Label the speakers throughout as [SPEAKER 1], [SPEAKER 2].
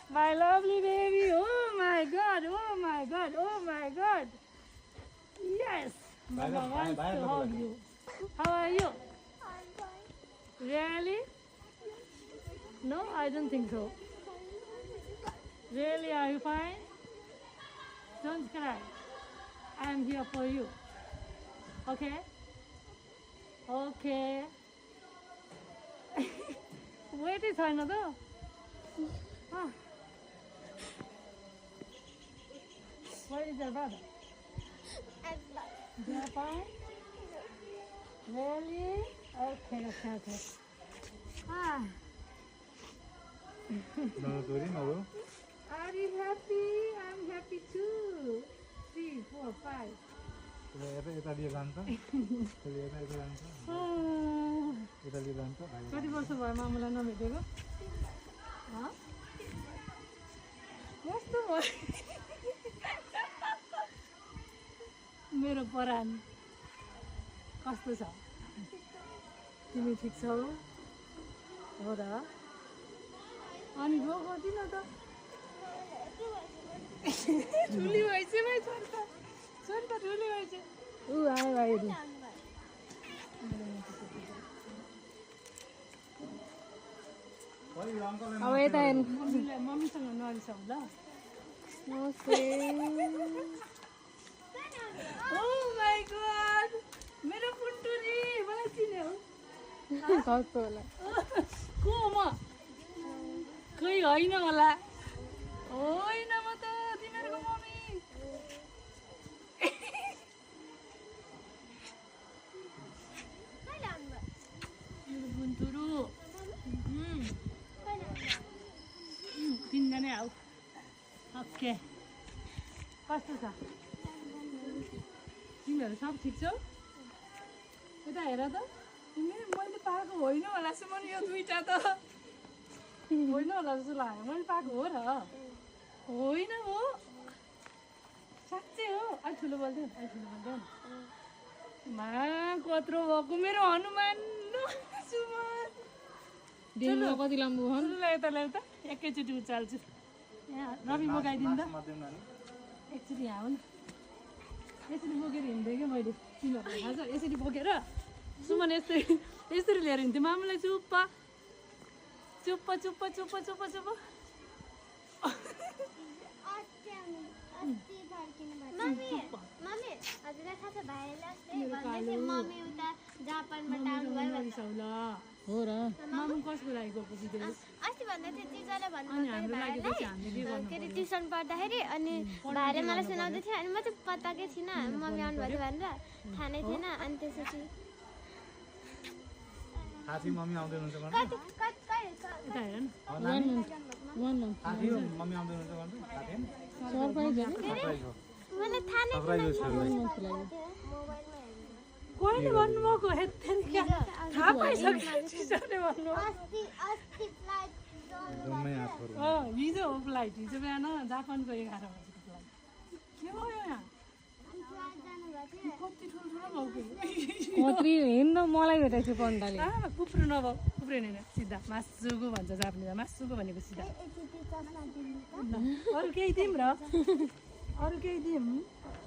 [SPEAKER 1] My lovely baby. Oh my God. Oh my God. Oh my God. Yes. Mama wants to hug you. How are you?
[SPEAKER 2] I'm fine.
[SPEAKER 1] Really? No, I don't think so. Really, are you fine? Don't cry. I'm here for you. Okay? Okay. Wait is छैन त Where is your brother?
[SPEAKER 2] I'm fine.
[SPEAKER 1] They are fine? Really? Okay. Ah. Are you happy? I'm happy too. 3, 4, 5. कति वर्ष भयो मामुलाई नभेटेको कस्तो भयो मेरो परान कस्तो छ तिमी ठिक छौ हो र अनि रोकिन त ठुली भएछ भाइ छोरी त ठुली भएछ ऊ आयो भाइहरू अब यता मम्मीसँग नरिसाउ ल नमस्ते Oh my God! मेरो पुन्टुनी मलाई चिन्यो कस्तो होला को म कोही होइन होला होइन म त तिमीहरूको मम्मी मेरो पुन्टुरु तिनजना आऊ ओके कस्तो छ तिमीहरू सब ठिक छौ यता हेर त तिमी मैले पाएको होइन होला सुमन यो दुईटा त होइन होला जस्तो लाग्यो मैले पाएको हो र होइन हो साँच्चै हो अहिले ठुलो बोल्दैन मा कत्रो भएको मेरो हनुमान सुमन
[SPEAKER 3] डेलो कति लाम्बो हो
[SPEAKER 1] यता ल्याउ त एकैचोटि उचाल्छु यहाँ रवि बोकाइदिनु त एकचोटि यहाँ हो नि यसरी बोकेर हिँड्दै क्या मैले तिमीहरूलाई थाहा छ यसरी बोकेर सुमन यसरी लिएर हिँड्थ्यो मामुलाई चुप्प
[SPEAKER 2] मम्मी हजुरलाई थाहा छ भाइले अस्ति भन्दै थियो मम्मी उता जापानबाट आउनुभयो
[SPEAKER 3] हो र
[SPEAKER 1] मामु कसको लागि गएको विदेश
[SPEAKER 2] अस्ति भन्दै थियो टिचरले भन्नुभयो भाइलाई के अरे ट्युसन पढ्दाखेरि अनि भाइले मलाई सुनाउँदै थियो अनि म चाहिँ पत्ताकै थिइनँ मम्मी आउनुभयो भनेर थाहा नै थिएन अनि त्यसपछि
[SPEAKER 4] मम्मी आउँदै हुनुहुन्छ
[SPEAKER 1] यता हेर न
[SPEAKER 2] मलाई थाहा नै
[SPEAKER 1] कोहीले भन्नुभएको हेत्तेरिका थाहा पाइसक्यो टिचरले भन्नु हिजो हो फ्लाइट हिजो बिहान जापानको 11 बजीको फ्लाइट के भयो यहाँ कति ठुल्ठुलो भएको
[SPEAKER 3] कत्रि हिँड्न मलाई भेटेको थियो पण्डाले
[SPEAKER 1] कुप्रो नभयो कुप्रेन होइन सिधा मासुको भन्छ जापानिजमा मासुको भनेको सिधा अरू केही दिउँ र अरू केही दिउँ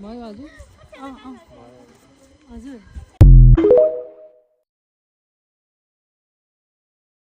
[SPEAKER 3] भयो हजुर
[SPEAKER 1] हजुर